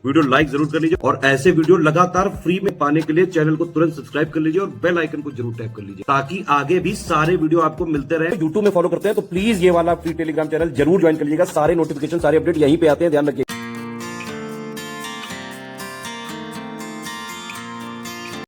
Video like जरूर कर लीजिए और ऐसे वीडियो लगातार फ्री में पाने के लिए चैनल को तुरंत सब्सक्राइब कर लीजिए और बेल आइकन को जरूर टैप कर लीजिए ताकि आगे भी सारे वीडियो आपको मिलते रहे। यूट्यूब में फॉलो करते हैं तो प्लीज ये वाला फ्री टेलीग्राम चैनल जरूर ज्वाइन कर लीजिएगा। सारे नोटिफिकेशन सारे अपडेट यहीं पे आते हैं, ध्यान रखिए।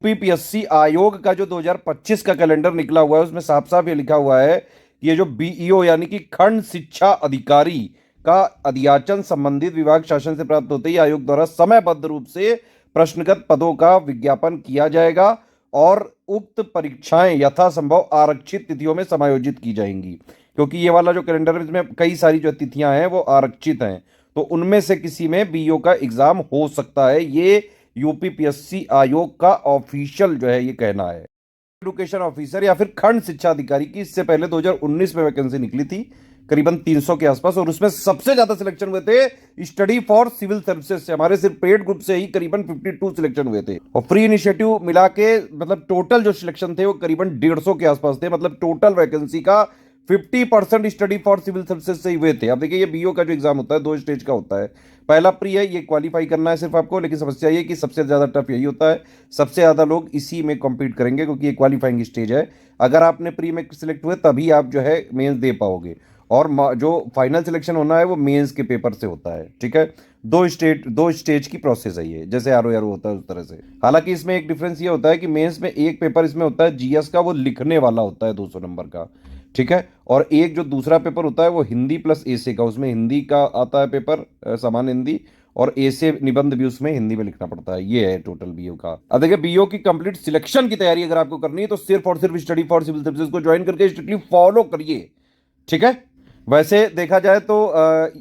यूपीपीएससी आयोग का जो 2025 का कैलेंडर निकला हुआ है उसमें साफ साफ ये लिखा हुआ है कि ये जो बीईओ यानी कि खंड शिक्षा अधिकारी का अध्याचन संबंधित विभाग शासन से प्राप्त होते ही आयोग द्वारा समयबद्ध रूप से प्रश्नगत पदों का विज्ञापन किया जाएगा और उक्त परीक्षाएं यथासंभव आरक्षित तिथियों में समायोजित की जाएंगी। क्योंकि ये वाला जो कैलेंडर है इसमें कई सारी जो तिथियां हैं वो आरक्षित हैं, तो उनमें से किसी में बीईओ का एग्जाम हो सकता है। ये यूपीपीएससी आयोग का ऑफिशियल जो है ये कहना है। एजुकेशन ऑफिसर या फिर खंड शिक्षा अधिकारी की इससे पहले 2019 में वैकेंसी निकली थी करीबन 300 के आसपास, और उसमें सबसे ज्यादा सिलेक्शन हुए थे स्टडी फॉर सिविल सर्विसेज से। हमारे सिर्फ पेड ग्रुप से ही करीबन 52 सिलेक्शन हुए थे और फ्री इनिशिएटिव मिला के मतलब टोटल जो सिलेक्शन थे वो करीबन 150 के आसपास थे। मतलब टोटल वैकेंसी का 50% स्टडी फॉर सिविल सर्विसेज से ही हुए थे। अब देखिए ये बीओ का जो एग्जाम होता है 2 स्टेज का होता है। पहला प्री है, ये क्वालिफाई करना है सिर्फ आपको, लेकिन समस्या ये कि सबसे ज्यादा टफ यही होता है, सबसे ज्यादा लोग इसी में कॉम्पीट करेंगे क्योंकि ये क्वालिफाइंग स्टेज है। अगर आपने प्री में सिलेक्ट हुए तभी आप जो है मेंस दे पाओगे, और जो फाइनल सिलेक्शन होना है वो मेंस के पेपर से होता है। ठीक है, दो स्टेज की प्रोसेस है ये, जैसे आरओ होता है उस तरह से। हालांकि इसमें एक डिफरेंस ये होता है कि मेंस में एक पेपर इसमें होता है जीएस का, वो लिखने वाला होता है 200 नंबर का। ठीक है, और एक जो दूसरा पेपर होता है वो हिंदी प्लस एसे का, उसमें हिंदी का आता है पेपर, सामान्य हिंदी, और एसे निबंध भी उसमें हिंदी में लिखना पड़ता है। ये है टोटल बीओ का। अब देखिए बीओ की कंप्लीट सिलेक्शन की तैयारी अगर आपको करनी है तो सिर्फ और सिर्फ स्टडी फॉर सिविल सर्विसेज को ज्वाइन करके स्ट्रिक्टली फॉलो करिए। ठीक है, वैसे देखा जाए तो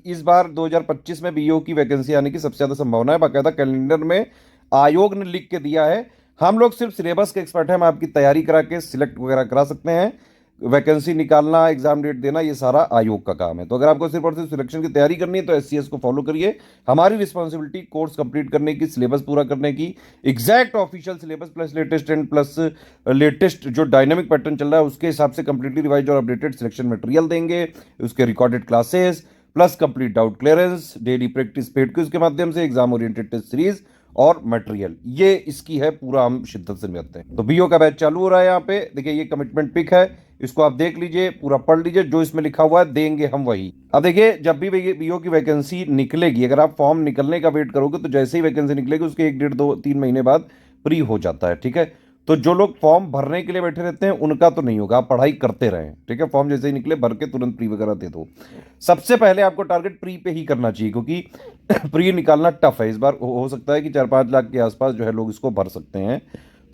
इस बार 2025 में बीओ की वैकेंसी आने की सबसे ज्यादा संभावना है। बाकायदा कैलेंडर में आयोग ने लिख के दिया है। हम लोग सिर्फ सिलेबस के एक्सपर्ट हैं, हम आपकी तैयारी करा के सिलेक्ट वगैरह करा सकते हैं। वैकेंसी निकालना, एग्जाम डेट देना, ये सारा आयोग का काम है। तो अगर आपको सिर्फ और सिर्फ सिलेक्शन की तैयारी करनी है तो एससीएस को फॉलो करिए। हमारी रिस्पॉन्सिबिलिटी कोर्स कंप्लीट करने की, सिलेबस पूरा करने की, exact official syllabus plus latest and plus latest जो डायनामिक पैटर्न चल रहा है उसके हिसाब से कंप्लीटली रिवाइज और अपडेटेड सिलेक्शन मटेरियल देंगे, उसके recorded classes plus complete doubt clearance, daily practice paid quiz के माध्यम से, एग्जाम ओरिएंटेड टेस्ट सीरीज और मटेरियल, ये इसकी है पूरा हम शिद्दत से निभाते हैं। तो बीओ का बैच चालू हो रहा है। यहाँ पे देखिए ये कमिटमेंट पिक है, इसको आप देख लीजिए, पूरा पढ़ लीजिए, जो इसमें लिखा हुआ है देंगे हम वही। अब देखिए जब भी बीओ की वैकेंसी निकलेगी, अगर आप फॉर्म निकलने का वेट करोगे तो जैसे ही वैकेंसी निकलेगी उसके 1 डेढ़ 2 3 महीने बाद प्री हो जाता है। ठीक है, तो जो लोग फॉर्म भरने के लिए बैठे रहते हैं उनका तो नहीं होगा, आप पढ़ाई करते रहें। ठीक है, फॉर्म जैसे ही निकले भर के तुरंत प्री वगैरह दे दो। सबसे पहले आपको टारगेट प्री पे ही करना चाहिए क्योंकि प्री निकालना टफ है। इस बार हो सकता है कि 4-5 लाख के आसपास जो है लोग इसको भर सकते हैं,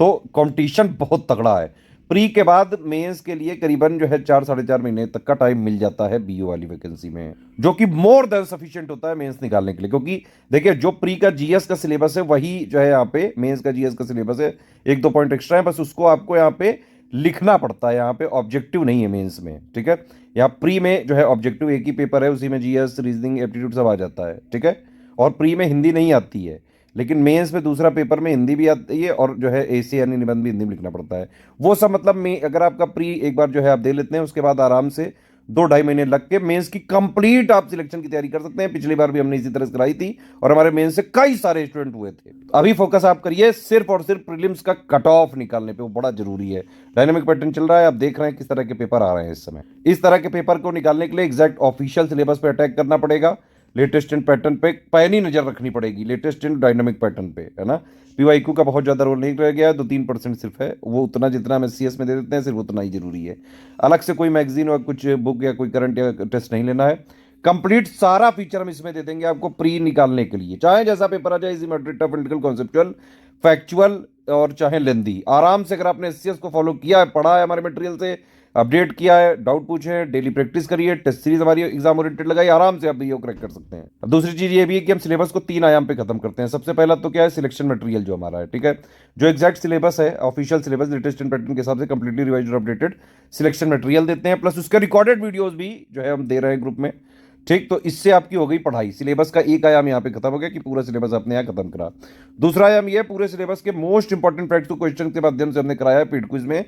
तो कंपटीशन बहुत तगड़ा है। प्री के बाद मेंस के लिए करीबन जो है 4-4.5 महीने तक का टाइम मिल जाता है बीओ वाली वैकेंसी में, जो कि मोर देन सफिशिएंट होता है मेंस निकालने के लिए। क्योंकि देखिए जो प्री का जीएस का सिलेबस है वही जो है यहाँ पे मेंस का जीएस का सिलेबस है, 1-2 पॉइंट एक्स्ट्रा है, बस उसको आपको यहाँ पे लिखना पड़ता है। यहाँ पे ऑब्जेक्टिव नहीं है मेंस में। ठीक है, यहाँ प्री में जो है ऑब्जेक्टिव एक ही पेपर है, उसी में जीएस, रीजनिंग, एप्टीट्यूड सब आ जाता है। ठीक है, और प्री में हिंदी नहीं आती है, लेकिन मेंस में दूसरा पेपर में हिंदी भी आती है और जो है एसे यानी निबंध भी हिंदी में लिखना पड़ता है। वो सब मतलब में अगर आपका प्री एक बार जो है आप दे लेते हैं उसके बाद आराम से 2-2.5 महीने लग के मेंस की कंप्लीट आप सिलेक्शन की तैयारी कर सकते हैं। पिछली बार भी हमने इसी तरह से कराई थी और हमारे मेंस से कई सारे स्टूडेंट हुए थे। अभी फोकस आप करिए सिर्फ और सिर्फ प्रीलिम्स का कट ऑफ निकालने पे, वो बड़ा जरूरी है। डायनामिक पैटर्न चल रहा है, आप देख रहे हैं किस तरह के पेपर आ रहे हैं इस समय। इस तरह के पेपर को निकालने के लिए एग्जैक्ट ऑफिशियल सिलेबस पे अटैक करना पड़ेगा, लेटेस्ट एंड पैटर्न पे पैनी नजर रखनी पड़ेगी, लेटेस्ट एंड डायनामिक पैटर्न पे, है ना। पीवाईक्यू का बहुत ज्यादा रोल नहीं रह गया है, 2-3% सिर्फ है, वो उतना जितना हम एससीएस में दे देते हैं सिर्फ उतना ही जरूरी है। अलग से कोई मैगजीन और कुछ बुक या कोई करंट या टेस्ट नहीं लेना है। कंप्लीट सारा फीचर हम इसमें दे देंगे आपको प्री निकालने के लिए, चाहे जैसा पेपर आ जाए, easy, moderate, tough, political, conceptual, factual और चाहे लेंदी। आराम से अगर आपने एससीएस को फॉलो किया है, पढ़ा है हमारे मटेरियल से, अपडेट किया है, डाउट पूछे, डेली प्रैक्टिस करिए, टेस्ट सीरीज हमारी एग्जाम ओरिएंटेड लगाई, आराम से आप बीओ क्रैक कर सकते हैं। अब दूसरी चीज ये भी है कि हम सिलेबस को 3 आयाम पे खत्म करते हैं। सबसे पहला तो क्या है, सिलेक्शन मटेरियल जो हमारा है। ठीक है, जो एग्जैक्ट सिलेबस है, official syllabus latest and pattern के हिसाब से कंप्लीटली रिवाइज्ड और अपडेटेड सिलेक्शन मटेरियल देते हैं, प्लस उसके रिकॉर्डेड वीडियोस भी जो है हम दे रहे हैं ग्रुप में। ठीक, तो इससे आपकी हो गई पढ़ाई। सिलेबस का एक आयाम यहाँ पे खत्म हो गया कि पूरा सिलेबस आपने यहाँ खत्म करा। दूसरा आयाम ये पूरे सिलेबस के मोस्ट इंपॉर्टेंट फैक्ट्स को क्वेश्चन के माध्यम से हमने कराया है पेड क्विज में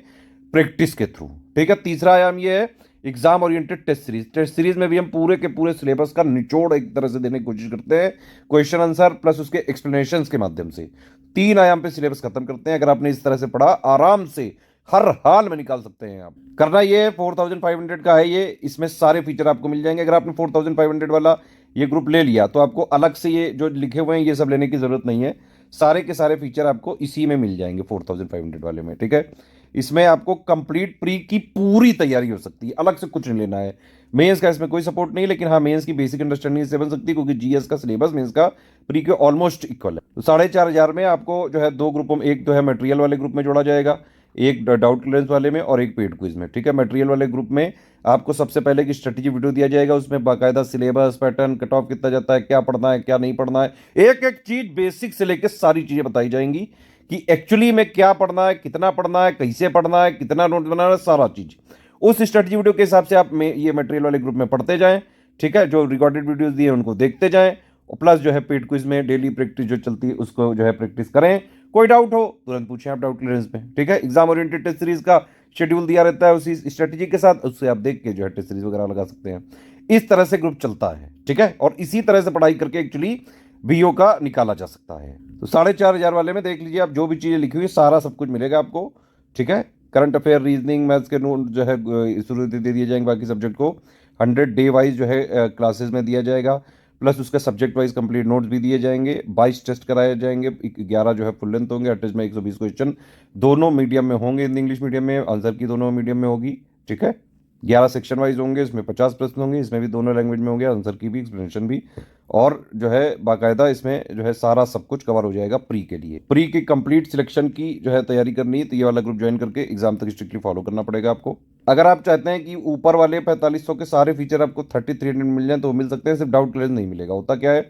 प्रैक्टिस के थ्रू। ठीक है, तीसरा आयाम ये है एग्जाम ओरिएंटेड टेस्ट सीरीज में भी हम पूरे के पूरे सिलेबस का निचोड़ एक तरह से देने की कोशिश करते हैं, क्वेश्चन आंसर प्लस उसके एक्सप्लेनेशन के माध्यम से 3 आयाम पे सिलेबस खत्म करते हैं। अगर आपने इस तरह से पढ़ा, आराम से हर हाल में निकाल सकते हैं आप। करना ये 4500 का है, ये इसमें सारे फीचर आपको मिल जाएंगे। अगर आपने 4500 वाला ये ग्रुप ले लिया तो आपको अलग से ये जो लिखे हुए हैं ये सब लेने की जरूरत नहीं है, सारे के सारे फीचर आपको इसी में मिल जाएंगे 4500 वाले में, ठीक है। इसमें आपको कंप्लीट प्री की पूरी तैयारी हो सकती है, अलग से कुछ नहीं लेना है। मेंस का इसमें कोई सपोर्ट नहीं, लेकिन हाँ मेंस की बेसिक अंडरस्टैंडिंग इससे बन सकती है, क्योंकि जीएस का सिलेबस मेंस का प्री के ऑलमोस्ट इक्वल है। तो 4500 में आपको जो है 2 ग्रुपों में, एक तो है मटेरियल वाले ग्रुप में जोड़ा जाएगा, एक डाउट क्लियरेंस वाले में और एक पेड क्विज में, ठीक है। मटेरियल वाले ग्रुप में आपको सबसे पहले की स्ट्रेटेजी वीडियो दिया जाएगा, उसमें बाकायदा सिलेबस पैटर्न, कट ऑफ कितना जाता है, क्या पढ़ना है क्या नहीं पढ़ना है, एक एक चीज बेसिक से लेकर सारी चीजें बताई जाएंगी कि एक्चुअली में क्या पढ़ना है, कितना पढ़ना है, कैसे पढ़ना है, कितना नोट बनाना है, सारा चीज उस स्ट्रेटजी वीडियो के हिसाब से आप ये मटेरियल वाले ग्रुप में पढ़ते जाएं, ठीक है। जो रिकॉर्डेड वीडियोस दिए उनको देखते जाएं, और प्लस जो है पेड क्विज में डेली प्रैक्टिस जो चलती है उसको जो है प्रैक्टिस करें। कोई डाउट हो तुरंत पूछें आप डाउट क्लियरेंस में, ठीक है। एग्जाम ओरिएंटेड टेस्ट सीरीज का शेड्यूल दिया रहता है उसी स्ट्रेटजी के साथ, उससे आप देख के जो है टेस्ट सीरीज वगैरह लगा सकते हैं। इस तरह से ग्रुप चलता है, ठीक है। और इसी तरह से पढ़ाई करके एक्चुअली बीओ का निकाला जा सकता है। तो 4500 वाले में देख लीजिए आप, जो भी चीज़ें लिखी हुई सारा सब कुछ मिलेगा आपको, ठीक है। करंट अफेयर, रीजनिंग, मैथ्स के नोट जो है शुरू दे दिए जाएंगे, बाकी सब्जेक्ट को 100 डे वाइज जो है क्लासेस में दिया जाएगा, प्लस उसका सब्जेक्ट वाइज कंप्लीट नोट्स भी दिए जाएंगे। 22 टेस्ट कराए जाएंगे, 11 जो है फुल लेंथ होंगे, 8 टेस्ट में 120 क्वेश्चन दोनों मीडियम में होंगे, हिंदी इंग्लिश मीडियम में, आंसर की दोनों मीडियम में होगी, ठीक है। 11 सेक्शन वाइज होंगे, इसमें 50 प्रश्न होंगे, इसमें भी दोनों लैंग्वेज में होंगे, आंसर की भी एक्सप्लेनेशन भी, और जो है बाकायदा इसमें जो है सारा सब कुछ कवर हो जाएगा प्री के लिए। प्री की कंप्लीट सिलेक्शन की जो है तैयारी करनी है तो ये वाला ग्रुप ज्वाइन करके एग्जाम तक स्ट्रिक्टली फॉलो करना पड़ेगा आपको। अगर आप चाहते हैं कि ऊपर वाले 4500 के सारे फीचर आपको 3300 मिल जाए तो मिल सकते हैं, सिर्फ डाउट क्लियर नहीं मिलेगा। होता क्या है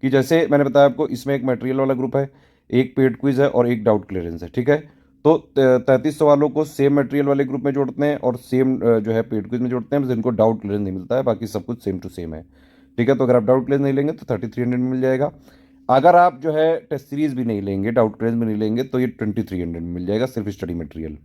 कि जैसे मैंने बताया आपको, इसमें एक मटेरियल वाला ग्रुप है, एक पेड क्विज है और एक डाउट क्लियरेंस है, ठीक है। तो 3300 वालों को सेम मटेरियल वाले ग्रुप में जोड़ते हैं और सेम जो है पेड क्विज में जोड़ते हैं, जिनको डाउट क्लियरेंस नहीं मिलता है, बाकी सब कुछ सेम टू सेम है, ठीक है। तो अगर आप डाउट क्लियरेंस नहीं लेंगे तो 3300 मिल जाएगा। अगर आप जो है टेस्ट सीरीज भी नहीं लेंगे, डाउट क्लियरेंस भी नहीं लेंगे, तो ये 2300 मिल जाएगा, सिर्फ स्टडी मटेरियल,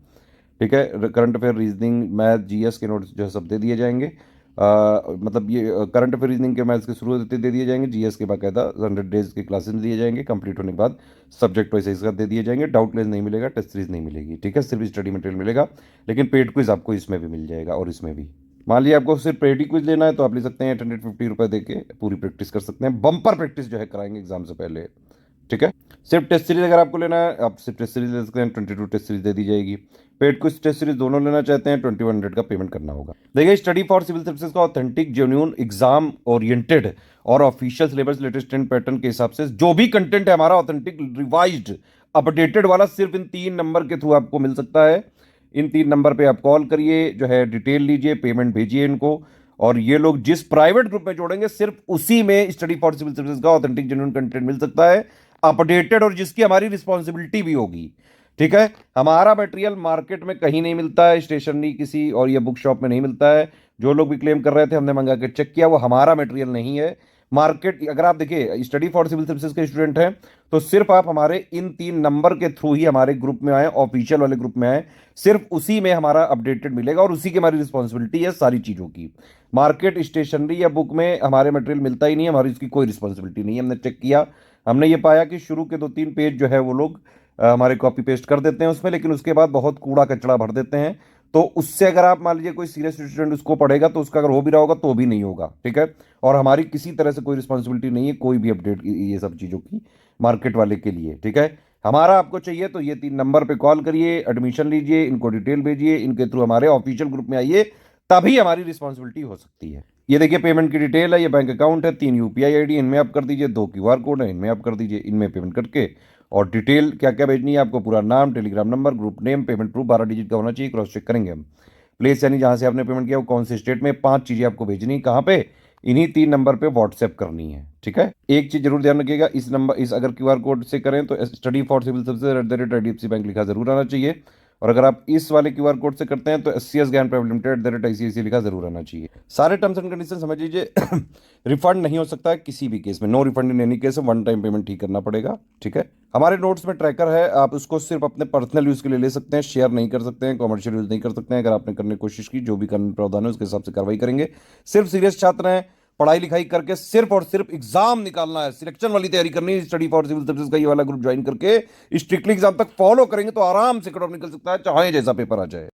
ठीक है। Current affair, reasoning, math, GS के नोट्स जो है सब दे दिए जाएंगे। मतलब ये करंट अफेयर, रीजनिंग के मैथ्स के शुरू दे दिए जाएंगे, जीएस के बाकायदा 100 डेज के क्लासेस दिए जाएंगे, कंप्लीट होने के बाद सब्जेक्ट वाइज इसका दे दिए जाएंगे। डाउट क्लियर नहीं मिलेगा, टेस्ट सीरीज नहीं मिलेगी, ठीक है, सिर्फ स्टडी मटेरियल मिलेगा। लेकिन पेड क्विज आपको इसमें भी मिल जाएगा और इसमें भी। मान लीजिए आपको सिर्फ पेड क्विज लेना है तो आप ले सकते हैं, 850 रुपये दे के पूरी प्रैक्टिस कर सकते हैं, बम्पर प्रैक्टिस जो है कराएंगे एग्जाम से पहले, ठीक है। सिर्फ टेस्ट सीरीज अगर आपको लेना है, आप सिर्फ टेस्ट सीरीज ले सकते हैं, 22 टेस्ट सीरीज दे दी जाएगी। पेड क्विज टेस्ट सीरीज दोनों लेना चाहते हैं 2100 का पेमेंट करना होगा। देखिए, स्टडी फॉर सिविल सर्विसेज का ऑथेंटिक, जेन्युइन, एग्जाम ओरिएंटेड और official syllabus latest trend pattern के हिसाब से जो भी कंटेंट है हमारा ऑथेंटिक, रिवाइज्ड, अपडेटेड वाला, सिर्फ इन 3 नंबर के थ्रू आपको मिल सकता है। इन 3 नंबर पे आप कॉल करिए, जो है डिटेल लीजिए, पेमेंट भेजिए इनको, और ये लोग जिस प्राइवेट ग्रुप में जोड़ेंगे सिर्फ उसी में स्टडी फॉर सिविल सर्विसेज का ऑथेंटिक, जेन्युइन कंटेंट मिल सकता है, अपडेटेड, और जिसकी हमारी रिस्पॉन्सिबिलिटी भी होगी, ठीक है। हमारा मटेरियल मार्केट में कहीं नहीं मिलता है, स्टेशनरी किसी और ये बुक शॉप में नहीं मिलता है। जो लोग भी क्लेम कर रहे थे, हमने मंगा के चेक किया, वो हमारा मटेरियल नहीं है। मार्केट, अगर आप देखिए स्टडी फॉर सिविल सर्विसेज के स्टूडेंट हैं तो सिर्फ आप हमारे इन 3 नंबर के थ्रू ही हमारे ग्रुप में आए, ऑफिशियल वाले ग्रुप में आए, सिर्फ उसी में हमारा अपडेटेड मिलेगा और उसी की हमारी रिस्पॉन्सिबिलिटी है सारी चीज़ों की। मार्केट, स्टेशनरी या बुक में हमारे मटेरियल मिलता ही नहीं है, हमारी इसकी कोई रिस्पॉन्सिबिलिटी नहीं है। हमने चेक किया, हमने ये पाया कि शुरू के 2-3 पेज जो है वो लोग हमारे कॉपी पेस्ट कर देते हैं उसमें, लेकिन उसके बाद बहुत कूड़ा कचड़ा भर देते हैं। तो उससे अगर आप मान लीजिए कोई सीरियस स्टूडेंट उसको पढ़ेगा तो उसका अगर हो भी रहा होगा तो भी नहीं होगा, ठीक है। और हमारी किसी तरह से कोई रिस्पॉन्सिबिलिटी नहीं है कोई भी अपडेट ये सब चीज़ों की मार्केट वाले के लिए, ठीक है। हमारा आपको चाहिए तो ये 3 नंबर पे कॉल करिए, एडमिशन लीजिए, इनको डिटेल भेजिए, इनके थ्रू हमारे ऑफिशियल ग्रुप में आइए, तभी हमारी रिस्पॉन्सिबिलिटी हो सकती है। ये देखिए पेमेंट की डिटेल है, ये बैंक अकाउंट है, 3 यूपीआई आईडी, इनमें आप कर दीजिए, 2 क्यूआर कोड है, इनमें आप कर दीजिए, इनमें पेमेंट करके, और डिटेल क्या क्या भेजनी है आपको, पूरा नाम, Telegram number, group name, payment proof 12 digit का होना चाहिए, क्रॉस चेक करेंगे हम। प्लेस यानी जहाँ से आपने पेमेंट किया वो कौन से स्टेट में, 5 चीज़ें आपको भेजनी है, कहाँ पे, इन्हीं 3 नंबर पे व्हाट्सएप करनी है, ठीक है। एक चीज़ जरूर ध्यान रखिएगा, इस नंबर, इस अगर क्यूआर कोड से करें तो study for civil services @IDFC bank लिखा जरूर आना चाहिए, और अगर आप इस वाले क्यूआर कोड से करते हैं तो SCS ज्ञान प्राइवेट लिमिटेड @ICICI लिखा जरूर आना चाहिए। सारे टर्म्स एंड कंडीशन समझ लीजिए। रिफंड नहीं हो सकता है किसी भी केस में, no refund in any case, one time payment ही करना पड़ेगा। ठीक है, हमारे नोट्स में ट्रैकर है, आप उसको सिर्फ अपने पर्सनल यूज के लिए ले सकते हैं, शेयर नहीं कर सकते हैं, कॉमर्शियल यूज नहीं कर सकते हैं। अगर आपने करने की कोशिश की, जो भी कानूनी प्रावधान है उसके हिसाब से कार्रवाई करेंगे। सिर्फ सीरियस छात्र हैं, पढ़ाई लिखाई करके सिर्फ और सिर्फ एग्जाम निकालना है, सिलेक्शन वाली तैयारी करनी है, स्टडी फॉर सिविल सर्विस का ये वाला ग्रुप ज्वाइन करके स्ट्रिक्टली एग्जाम तक फॉलो करेंगे तो आराम से कट ऑफ निकल सकता है, चाहे जैसा पेपर आ जाए।